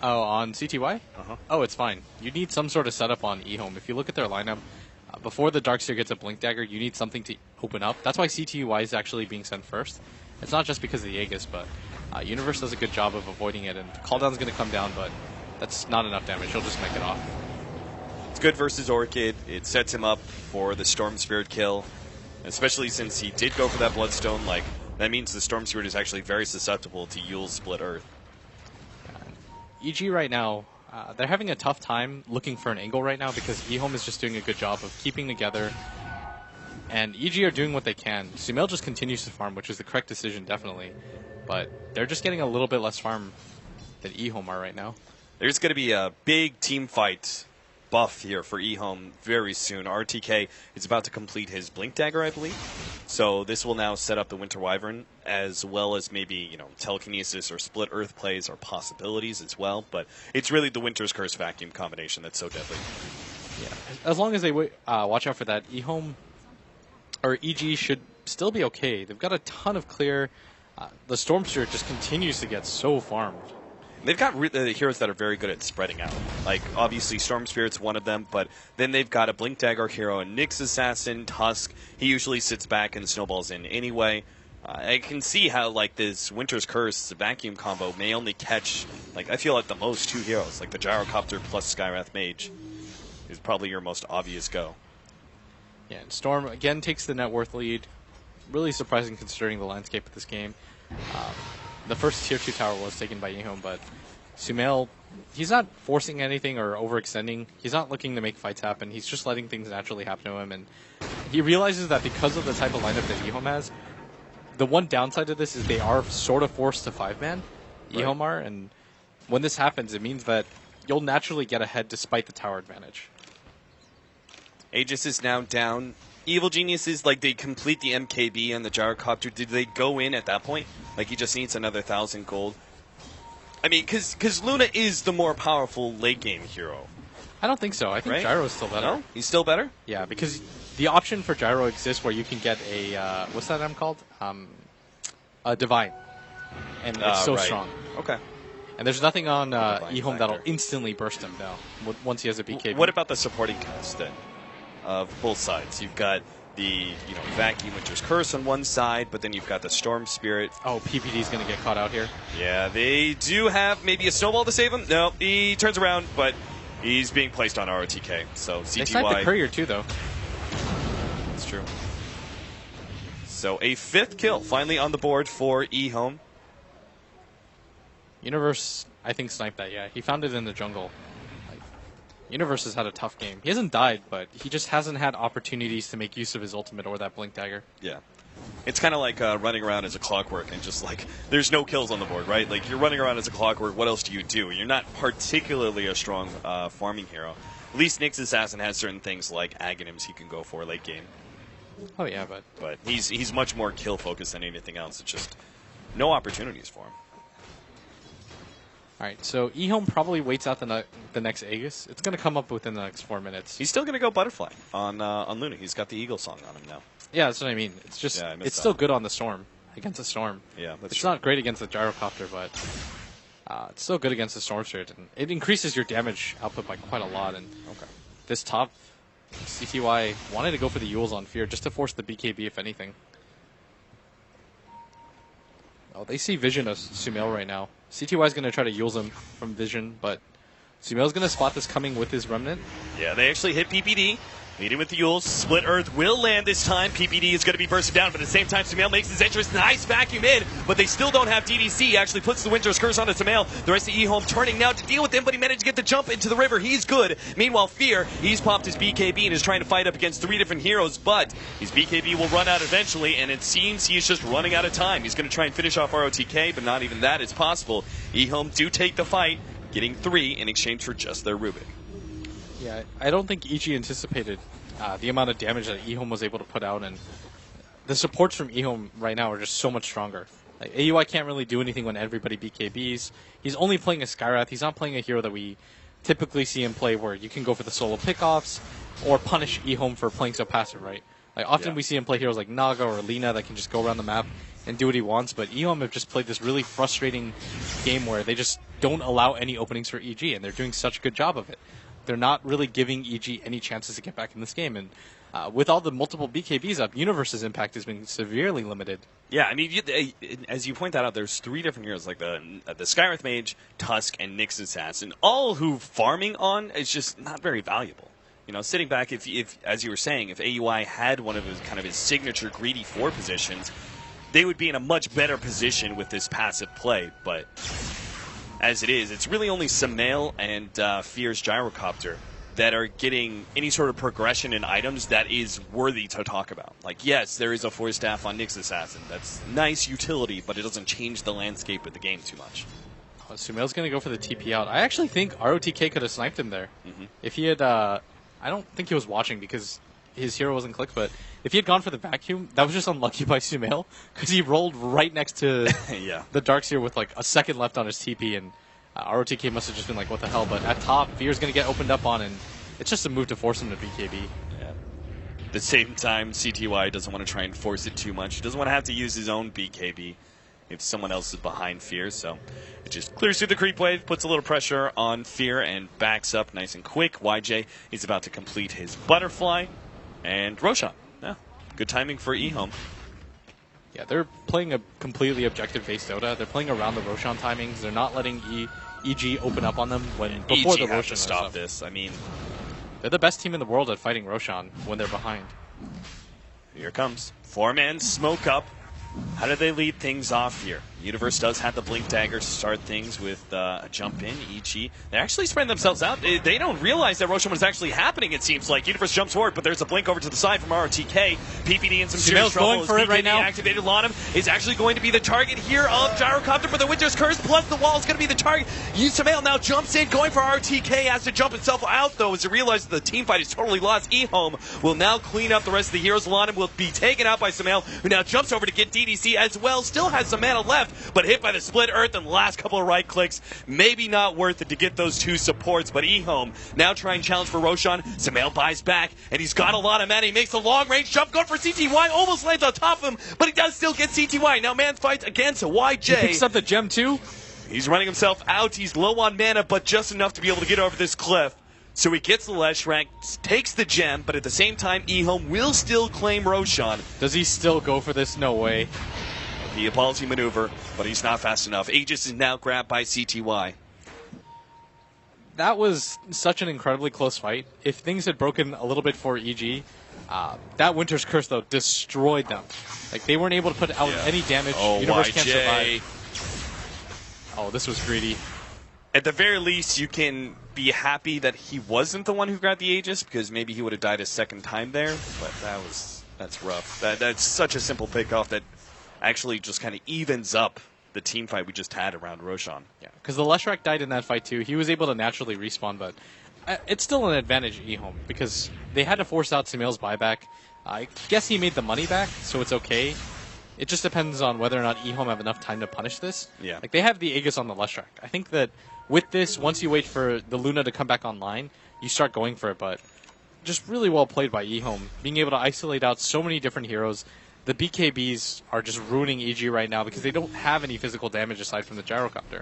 Oh, on CTY? Uh-huh. Oh, it's fine. You need some sort of setup on eHome. If you look at their lineup, before the Darkseer gets a Blink Dagger, you need something to open up. That's why CTY is actually being sent first. It's not just because of the Aegis, but Universe does a good job of avoiding it, and Calldown's going to come down, but that's not enough damage. He'll just make it off. It's good versus Orchid. It sets him up for the Storm Spirit kill, especially since he did go for that Bloodstone. Like, that means the Storm Spirit is actually very susceptible to Yule's Split Earth. EG right now, they're having a tough time looking for an angle right now because eHome is just doing a good job of keeping together. And EG are doing what they can. Sumail just continues to farm, which is the correct decision, definitely. But they're just getting a little bit less farm than eHome are right now. There's going to be a big team fight buff here for eHome very soon. RTK is about to complete his Blink Dagger, I believe. So this will now set up the Winter Wyvern, as well as maybe, you know, Telekinesis or Split Earth plays are possibilities as well. But it's really the Winter's Curse Vacuum combination that's so deadly. Yeah, as long as they watch out for that, eHome or EG should still be okay. They've got a ton of clear. The Storm Spirit just continues to get so farmed. They've got heroes that are very good at spreading out. Like, obviously, Storm Spirit's one of them, but then they've got a Blink Dagger hero, a Nyx Assassin, Tusk. He usually sits back and snowballs in anyway. I can see how, like, this Winter's Curse vacuum combo may only catch, like, I feel like the most two heroes. Like, the Gyrocopter plus Skywrath Mage is probably your most obvious go. Yeah, and Storm, again, takes the net worth lead. Really surprising considering the landscape of this game. The first Tier 2 tower was taken by eHome, but Sumail, he's not forcing anything or overextending. He's not looking to make fights happen. He's just letting things naturally happen to him, and he realizes that because of the type of lineup that eHome has, the one downside of this is they are sort of forced to 5-man, eHome are, and when this happens, it means that you'll naturally get ahead despite the tower advantage. Aegis is now down. Evil Geniuses, like, they complete the MKB and the Gyrocopter. Did they go in at that point? Like, he just needs another 1,000 gold. I mean, because Luna is the more powerful late game hero. I don't think so. I think Gyro is still better. No? He's still better? Yeah, because the option for Gyro exists where you can get a, what's that item called? A Divine. And it's so strong. Okay. And there's nothing on eHome that'll instantly burst him now once he has a BKB. What about the supporting cast then? Of both sides. You've got the Vacuum Winter's Curse on one side, but then you've got the Storm Spirit. Oh, PPD's going to get caught out here. Yeah, they do have maybe a snowball to save him. No, he turns around, but he's being placed on ROTK. So CTY. They sniped the Courier too, though. That's true. So a 5th kill finally on the board for eHome. Universe, I think, sniped that, yeah. He found it in the jungle. Universe has had a tough game. He hasn't died, but he just hasn't had opportunities to make use of his ultimate or that Blink Dagger. Yeah. It's kind of like running around as a clockwork and just like, there's no kills on the board, right? Like, you're running around as a clockwork, what else do you do? You're not particularly a strong farming hero. At least Nyx Assassin has certain things like Aghanims he can go for late game. Oh, yeah, But he's much more kill-focused than anything else. It's just no opportunities for him. All right, so eHome probably waits out the next Aegis. It's going to come up within the next 4 minutes. He's still going to go Butterfly on Luna. He's got the Eagle song on him now. Yeah, that's what I mean. It's just it's still good on the Storm, against the Storm. Yeah, that's It's true. not great against the Gyrocopter, but it's still good against the Storm Spirit. And it increases your damage output by quite a lot. And this top CTY wanted to go for the Yules on Fear just to force the BKB, if anything. Oh, they see Vision of Sumail right now. CTY is going to try to Yules him from Vision, but Sumail's going to spot this coming with his Remnant. Yeah, they actually hit PPD. Meeting with the Yules. Split Earth will land this time. PPD is going to be bursted down, but at the same time, Sumail makes his entrance. Nice vacuum in, but they still don't have DDC. Actually puts the Winter's Curse onto Sumail. The rest of eHome turning now to deal with him, but he managed to get the jump into the river. He's good. Meanwhile, Fear, he's popped his BKB and is trying to fight up against 3 different heroes, but his BKB will run out eventually, and it seems he's just running out of time. He's going to try and finish off ROTK, but not even that is possible. eHome do take the fight, getting 3 in exchange for just their Rubik. Yeah, I don't think EG anticipated the amount of damage that eHome was able to put out, and the supports from eHome right now are just so much stronger. Like, AUI can't really do anything when everybody BKBs. He's only playing a Skywrath. He's not playing a hero that we typically see him play where you can go for the solo pickoffs or punish eHome for playing so passive, right? Like often we see him play heroes like Naga or Lina that can just go around the map and do what he wants, but EHOM have just played this really frustrating game where they just don't allow any openings for EG, and they're doing such a good job of it. They're not really giving EG any chances to get back in this game, and with all the multiple BKBs up, Universe's impact has been severely limited. Yeah, I mean, as you point that out, there's 3 different heroes, like the Skywrath Mage, Tusk, and Nyx Assassin, all who farming on is just not very valuable. You know, sitting back, if as you were saying, if AUI had one of his signature greedy 4 positions, they would be in a much better position with this passive play. But as it is, it's really only Sumail and Fear's Gyrocopter that are getting any sort of progression in items that is worthy to talk about. Like, yes, there is a 4-staff on Nyx Assassin. That's nice utility, but it doesn't change the landscape of the game too much. Sumail's going to go for the TP out. I actually think ROTK could have sniped him there. If he had... I don't think he was watching because his hero wasn't clicked, but if he had gone for the vacuum, that was just unlucky by Sumail because he rolled right next to the Darkseer with like a second left on his TP, and ROTK must have just been like, what the hell? But at top, Fear's going to get opened up on, and it's just a move to force him to BKB. Yeah. At the same time, CTY doesn't want to try and force it too much. He doesn't want to have to use his own BKB if someone else is behind Fear, so it just clears through the creep wave, puts a little pressure on Fear, and backs up nice and quick. YJ is about to complete his butterfly, and Roshan. Yeah, good timing for eHome. Yeah, they're playing a completely objective-based Dota. They're playing around the Roshan timings. They're not letting EG open up on them before EG the have Roshan. To stop this. I mean, they're the best team in the world at fighting Roshan when they're behind. Here it comes. 4-man smoke up. How do they lead things off here? Universe does have the Blink Dagger to start things with a jump in, EG. They're actually spreading themselves out. They don't realize that Roshan was actually happening, it seems like. Universe jumps forward, but there's a Blink over to the side from ROTK. PPD in some serious trouble. Going for it right now. Activated Lanham is actually going to be the target here of Gyrocopter for the Winter's Curse, plus the wall is going to be the target. Sumail now jumps in, going for ROTK, has to jump himself out, though, as he realizes the team fight is totally lost. eHome will now clean up the rest of the heroes. Lanham will be taken out by Sumail, who now jumps over to get DDC as well. Still has some mana left, but hit by the split earth and the last couple of right clicks. Maybe not worth it to get those 2 supports, but eHome now trying to challenge for Roshan. Sumail buys back, and he's got a lot of mana. He makes a long-range jump, going for CTY, almost lands on top of him, but he does still get CTY. Now man fights against YJ. He picks up the gem too. He's running himself out. He's low on mana, but just enough to be able to get over this cliff. So he gets the ledge rank, takes the gem, but at the same time, eHome will still claim Roshan. Does he still go for this? No way. The ballsy maneuver, but he's not fast enough. Aegis is now grabbed by CTY. That was such an incredibly close fight. If things had broken a little bit for EG, that Winter's Curse, though, destroyed them. Like, they weren't able to put out any damage. Oh, Universe YJ. can't survive. Oh, this was greedy. At the very least, you can be happy that he wasn't the one who grabbed the Aegis, because maybe he would have died a second time there, but that's rough. That's such a simple pickoff that actually just kind of evens up the team fight we just had around Roshan. Yeah, because the Leshrac died in that fight too. He was able to naturally respawn, but it's still an advantage eHome because they had to force out Sumail's buyback. I guess he made the money back, so it's okay. It just depends on whether or not eHome have enough time to punish this. Yeah. Like, they have the Aegis on the Leshrac. I think that with this, once you wait for the Luna to come back online, you start going for it, but just really well played by eHome. Being able to isolate out so many different heroes. The BKBs are just ruining EG right now because they don't have any physical damage aside from the Gyrocopter.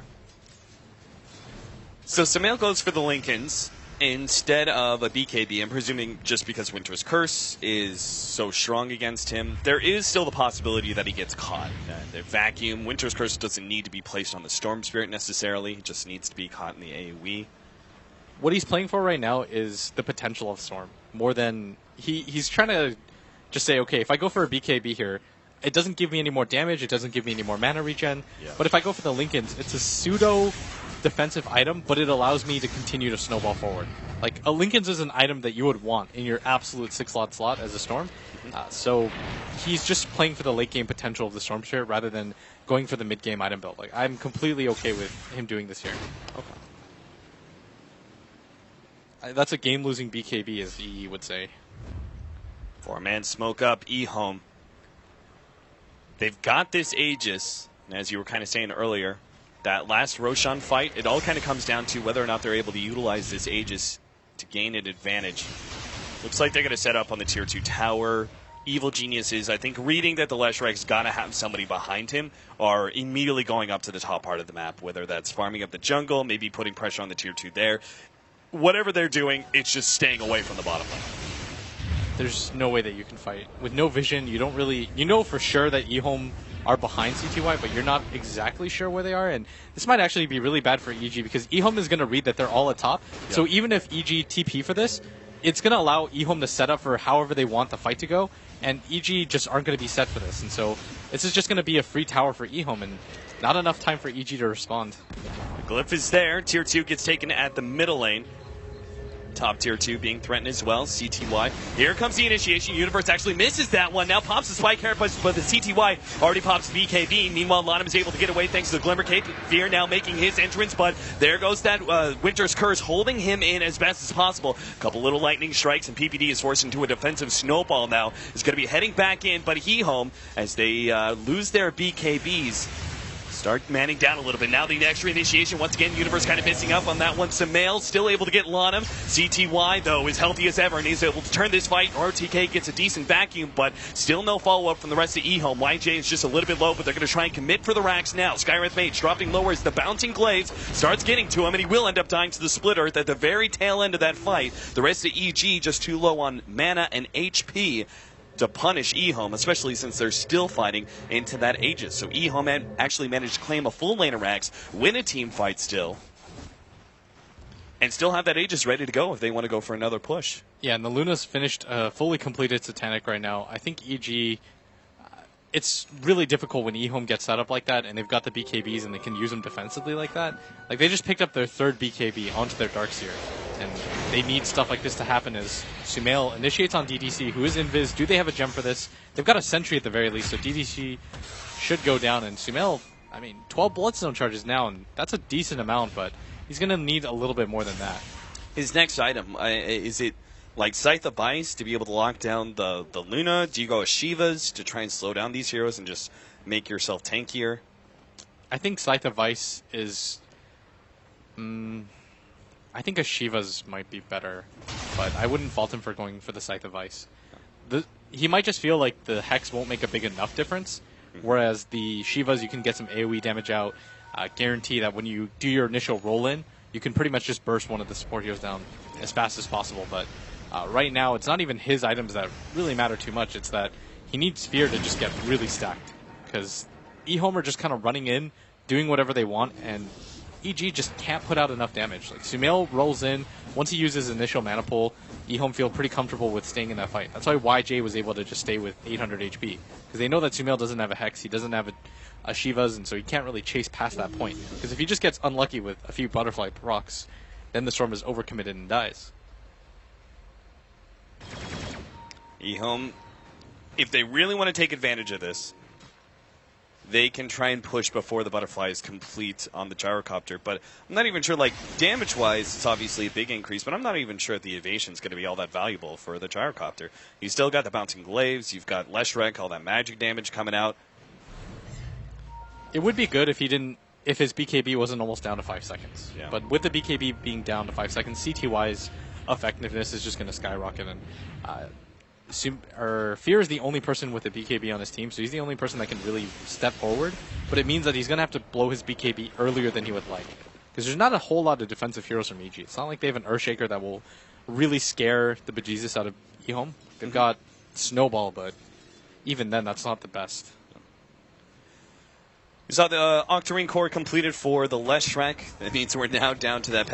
So Sumail goes for the Lincolns instead of a BKB. I'm presuming just because Winter's Curse is so strong against him. There is still the possibility that he gets caught. The vacuum, Winter's Curse doesn't need to be placed on the Storm Spirit necessarily. It just needs to be caught in the AoE. What he's playing for right now is the potential of Storm. More than... He's trying to... just say, okay, if I go for a BKB here, it doesn't give me any more damage, it doesn't give me any more mana regen, but if I go for the Lincolns, it's a pseudo-defensive item, but it allows me to continue to snowball forward. Like, a Lincolns is an item that you would want in your absolute 6-slot slot as a Storm, so he's just playing for the late-game potential of the Storm Spirit rather than going for the mid-game item build. Like, I'm completely okay with him doing this here. Okay. That's a game-losing BKB, as EE would say. 4-man smoke up, eHome. They've got this Aegis, and as you were kind of saying earlier, that last Roshan fight, it all kind of comes down to whether or not they're able to utilize this Aegis to gain an advantage. Looks like they're going to set up on the Tier 2 tower. evil geniuses, I think, reading that the Leshrek's got to have somebody behind him, are immediately going up to the top part of the map, whether that's farming up the jungle, maybe putting pressure on the tier 2 there. Whatever they're doing, it's just staying away from the bottom lane. There's no way that you can fight. With no vision, you don't really... You know for sure that eHome are behind CTY, but you're not exactly sure where they are, and this might actually be really bad for EG, because eHome is going to read that they're all at top, so even if EG TP for this, it's going to allow eHome to set up for however they want the fight to go, and EG just aren't going to be set for this, and so this is just going to be a free tower for eHome, and not enough time for EG to respond. The glyph is there. Tier 2 gets taken at the middle lane. Top tier 2 being threatened as well. CTY. Here comes the initiation. Universe actually misses that one. Now pops the spike here, but the CTY already pops BKB. Meanwhile, Lanham is able to get away thanks to the Glimmer Cape. Fear now making his entrance, but there goes that Winter's Curse, holding him in as best as possible. A couple little lightning strikes, and PPD is forced into a defensive snowball now. Is going to be heading back in, but eHome, as they lose their BKBs, start manning down a little bit. Now the extra initiation. Once again, Universe kind of missing up on that one. Sumail still able to get Lanham. CTY, though, is healthy as ever and is able to turn this fight. RTK gets a decent vacuum, but still no follow-up from the rest of eHome. YJ is just a little bit low, but they're going to try and commit for the racks now. Skywrath Mage dropping lower as the bouncing glaives starts getting to him, and he will end up dying to the Split Earth at the very tail end of that fight. The rest of EG just too low on mana and HP to punish eHome, especially since they're still fighting into that Aegis. So eHome actually managed to claim a full lane of racks, win a team fight still, and still have that Aegis ready to go if they want to go for another push. Yeah, and the Luna's finished fully completed Satanic right now. I think EG, it's really difficult when eHome gets set up like that, and they've got the BKBs and they can use them defensively like that. Like, they just picked up their third BKB onto their Darkseer, and they need stuff like this to happen as Sumail initiates on DDC, who is invis. Do they have a gem for this? They've got a sentry at the very least, so DDC should go down, and Sumail, I mean, 12 Bloodstone charges now, and that's a decent amount, but he's going to need a little bit more than that. His next item, is it like Scythe of Ice to be able to lock down the Luna? Do you go with Shivas to try and slow down these heroes and just make yourself tankier? I think Scythe of Ice is... I think a Shiva's might be better, but I wouldn't fault him for going for the Scythe of Ice. He might just feel like the Hex won't make a big enough difference, whereas the Shivas, you can get some AoE damage out, guarantee that when you do your initial roll-in, you can pretty much just burst one of the support heroes down as fast as possible, but right now, it's not even his items that really matter too much. It's that he needs Fear to just get really stacked, because eHome are just kind of running in, doing whatever they want, and EG just can't put out enough damage. Like, Sumail rolls in. Once he uses initial mana pull, eHome feel pretty comfortable with staying in that fight. That's why YJ was able to just stay with 800 HP, because they know that Sumail doesn't have a Hex, he doesn't have a Shivas, and so he can't really chase past that point. Because if he just gets unlucky with a few Butterfly procs, then the Storm is overcommitted and dies. eHome, if they really want to take advantage of this, they can try and push before the Butterfly is complete on the Gyrocopter. But I'm not even sure, like, damage-wise, it's obviously a big increase, but I'm not even sure the evasion is going to be all that valuable for the Gyrocopter. You still got the Bouncing Glaives, you've got Leshrac, all that magic damage coming out. It would be good if he didn't, if his BKB wasn't almost down to 5 seconds. Yeah. But with the BKB being down to 5 seconds, CTY's effectiveness is just going to skyrocket, and Fear is the only person with a BKB on his team, so he's the only person that can really step forward, but it means that he's going to have to blow his BKB earlier than he would like, because there's not a whole lot of defensive heroes from EG. It's not like they have an Earthshaker that will really scare the bejesus out of eHome. They've got Snowball, but even then, that's not the best. We saw the Octarine core completed for the Leshrac. That means we're now down to that